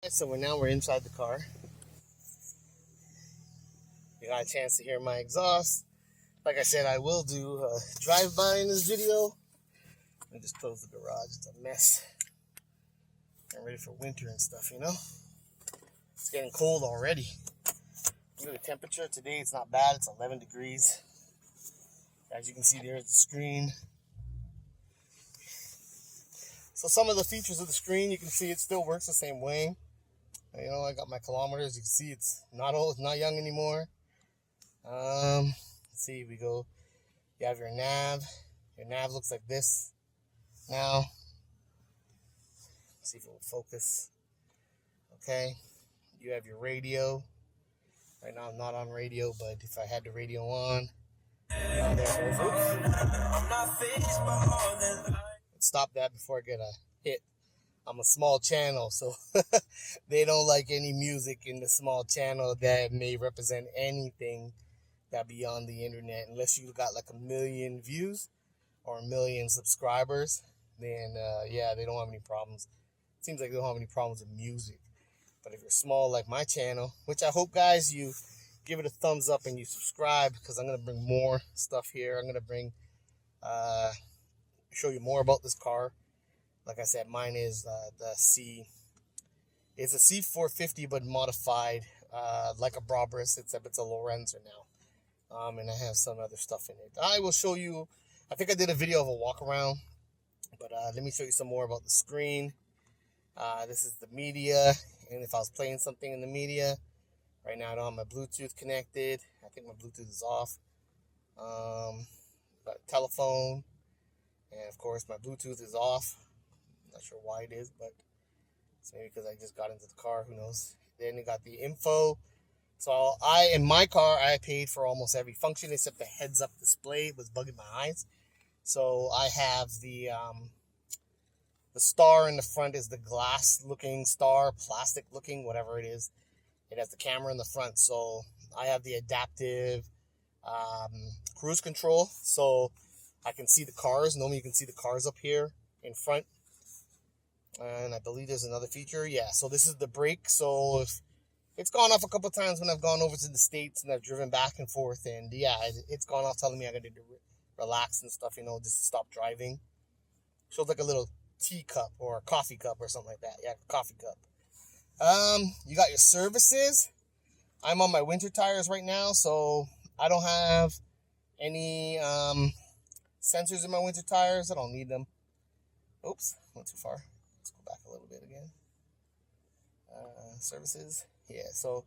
So we're inside the car. You got a chance to hear my exhaust. Like I said, I will do a drive-by in this video. Let me just close the garage. It's a mess. I'm ready for winter and stuff, you know? It's getting cold already. Look at the temperature. Today it's not bad. It's 11 degrees. As you can see, there's the screen. So some of the features of the screen, you can see it still works the same way. You know, I got my kilometers. You can see it's not old, it's not young anymore. Let's see, we go. You have your nav. Your nav looks like this now. Let's see if it will focus. Okay. You have your radio. Right now I'm not on radio, but if I had the radio on, there it goes. Let's stop that before I get a hit. I'm a small channel, so they don't like any music in the small channel that may represent anything that be on the internet. Unless you got like 1 million views or 1 million subscribers, then yeah, they don't have any problems. It seems like they don't have any problems with music. But if you're small like my channel, which I hope, guys, you give it a thumbs up and you subscribe, because I'm going to bring more stuff here. I'm going to bring, show you more about this car. Like I said, mine is it's a C450, but modified, like a Brabus, except it's a Lorenzo now. And I have some other stuff in it. I will show you. I think I did a video of a walk around, but let me show you some more about the screen. This is the media, and if I was playing something in the media, right now I don't have my Bluetooth connected. I think my Bluetooth is off. Got a telephone, and of course my Bluetooth is off. Not sure why it is, but it's maybe because I just got into the car. Who knows? Then you got the info. So in my car, I paid for almost every function except the heads-up display. It was bugging my eyes. So I have the star in the front is the glass-looking star, plastic-looking, whatever it is. It has the camera in the front. So I have the adaptive cruise control, so I can see the cars. Normally you can see the cars up here in front. And I believe there's another feature. Yeah, so this is the brake. So if it's gone off a couple times when I've gone over to the States and I've driven back and forth, and yeah, it's gone off telling me I got to relax and stuff, you know, just stop driving. Shows like a little teacup or a coffee cup or something like that. Yeah, coffee cup. You got your services. I'm on my winter tires right now, so I don't have any sensors in my winter tires. I don't need them. Oops, went too far. Let's go back a little bit again. Services. Yeah, so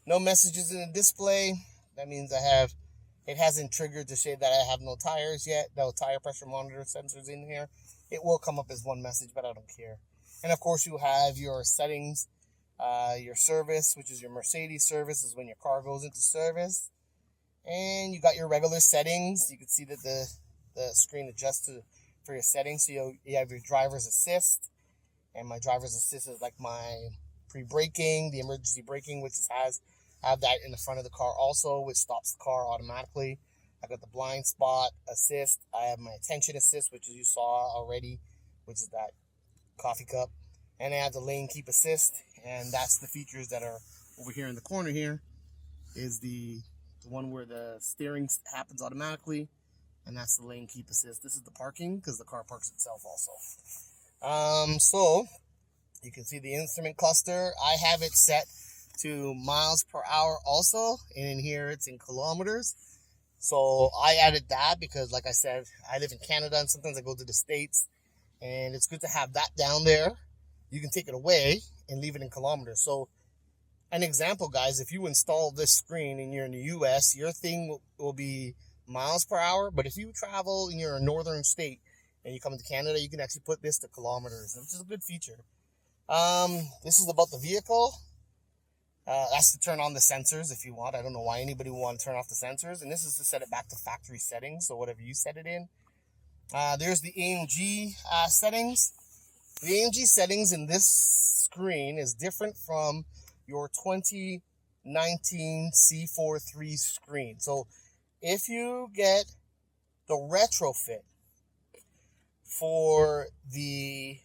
no messages in the display. That means it hasn't triggered to say that I have no tires yet. No tire pressure monitor sensors in here. It will come up as one message, but I don't care. And of course, you have your settings, your service, which is your Mercedes service, is when your car goes into service. And you got your regular settings. You can see that the screen adjusts for your settings. So you have your driver's assist. And my driver's assist is like my pre-braking, the emergency braking, which I have that in the front of the car also, which stops the car automatically. I got the blind spot assist. I have my attention assist, which you saw already, which is that coffee cup. And I have the lane keep assist, and that's the features that are over here in the corner here, is the one where the steering happens automatically, and that's the lane keep assist. This is the parking, because the car parks itself also. So you can see the instrument cluster. I have it set to miles per hour also, and in here it's in kilometers. So I added that because, like I said, I live in Canada and sometimes I go to the States, and it's good to have that down there. You can take it away and leave it in kilometers. So an example, guys, if you install this screen and you're in the US, your thing will be miles per hour. But if you travel and you're a northern state and you come to Canada, you can actually put this to kilometers, which is a good feature. This is about the vehicle. That's to turn on the sensors if you want. I don't know why anybody would want to turn off the sensors. And this is to set it back to factory settings, so whatever you set it in. There's the AMG settings. The AMG settings in this screen is different from your 2019 C43 screen. So if you get the retrofit for the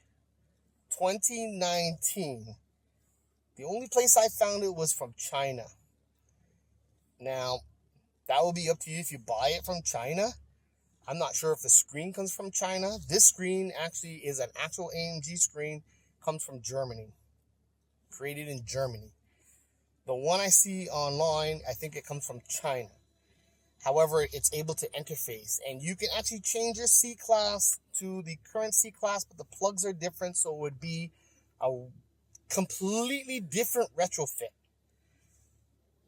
2019 The only place I found it was from China. Now, that will be up to you if you buy it from China. I'm not sure if the screen comes from China. This screen actually is an actual AMG screen, comes from Germany, created in Germany. The one I see online, I think it comes from China. However, it's able to interface, and you can actually change your C-Class to the current C-Class, but the plugs are different, so it would be a completely different retrofit.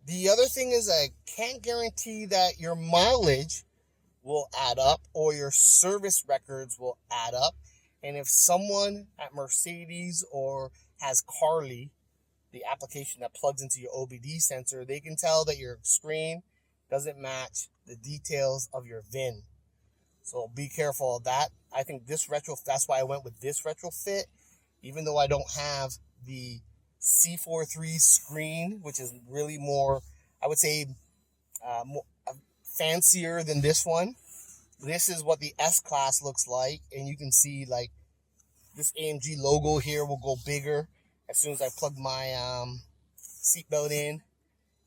The other thing is I can't guarantee that your mileage will add up or your service records will add up. And if someone at Mercedes or has Carly, the application that plugs into your OBD sensor, they can tell that your screen doesn't match the details of your VIN. So be careful of that. I think this retrofit, that's why I went with this retrofit, even though I don't have the C43 screen, which is really more, I would say, more fancier than this one. This is what the S-Class looks like, and you can see like this AMG logo here will go bigger as soon as I plug my seatbelt in.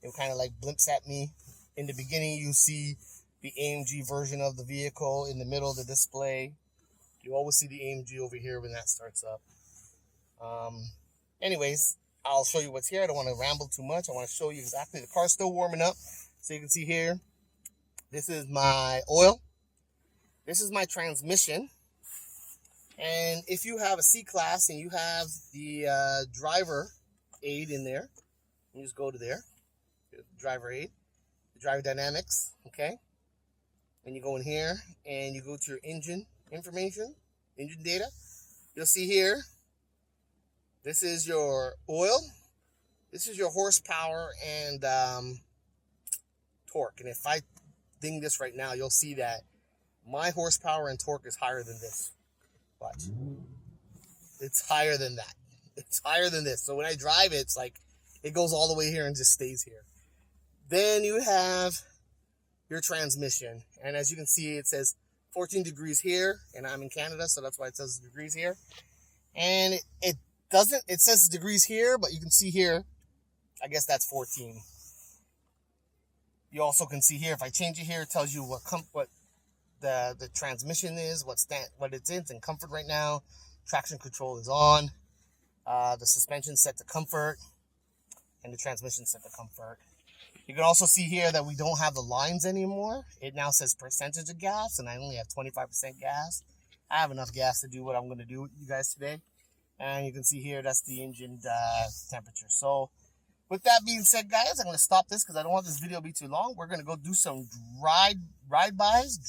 It kind of like blimps at me. In the beginning, you see the AMG version of the vehicle in the middle of the display. You always see the AMG over here when that starts up. Anyways, I'll show you what's here. I don't want to ramble too much. I want to show you exactly. The car's still warming up. So you can see here, this is my oil. This is my transmission. And if you have a C-Class and you have the driver aid in there, you just go to there, driver aid, the driver dynamics, okay? And you go in here and you go to your engine information, engine data. You'll see here, this is your oil, this is your horsepower and torque. And if I ding this right now, you'll see that my horsepower and torque is higher than this. Watch. It's higher than that. It's higher than this. So when I drive it, it's like it goes all the way here and just stays here. Then you have your transmission. And as you can see, it says 14 degrees here. And I'm in Canada, so that's why it says degrees here. And it doesn't, it says degrees here, but you can see here, I guess that's 14. You also can see here, if I change it here, it tells you what the transmission is, what it's in comfort right now. Traction control is on. The suspension set to comfort, and the transmission set to comfort. You can also see here that we don't have the lines anymore. It now says percentage of gas, and I only have 25% gas. I have enough gas to do what I'm going to do with you guys today. And you can see here, that's the engine temperature. So with that being said, guys, I'm going to stop this because I don't want this video to be too long. We're going to go do some drive-bys.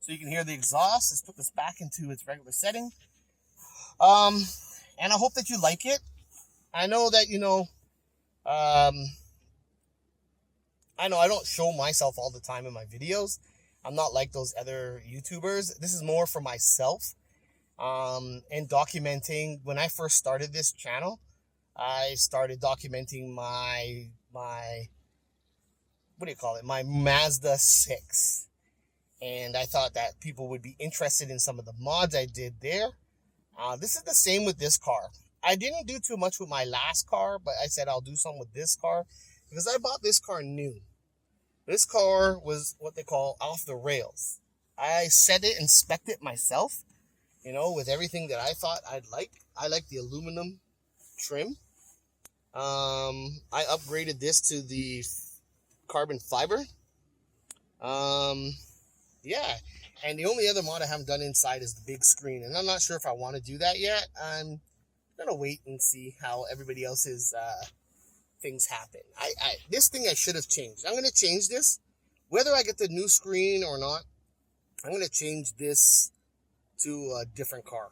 So you can hear the exhaust. Let's put this back into its regular setting. And I hope that you like it. I know that, I know I don't show myself all the time in my videos. I'm not like those other YouTubers. This is more for myself. And documenting. When I first started this channel, I started documenting my my Mazda 6. And I thought that people would be interested in some of the mods I did there. This is the same with this car. I didn't do too much with my last car, but I said I'll do some with this car because I bought this car new. This car was what they call off the rails. I set it and spec'd it myself, with everything that I thought I'd like. I like the aluminum trim. I upgraded this to the carbon fiber. Yeah, and the only other mod I haven't done inside is the big screen, and I'm not sure if I want to do that yet. I'm gonna wait and see how everybody else's things happen. This thing I should have changed. I'm gonna change this, whether I get the new screen or not. I'm gonna change this to a different car.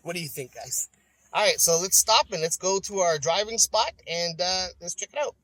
What do you think, guys? All right, so let's stop and let's go to our driving spot and let's check it out.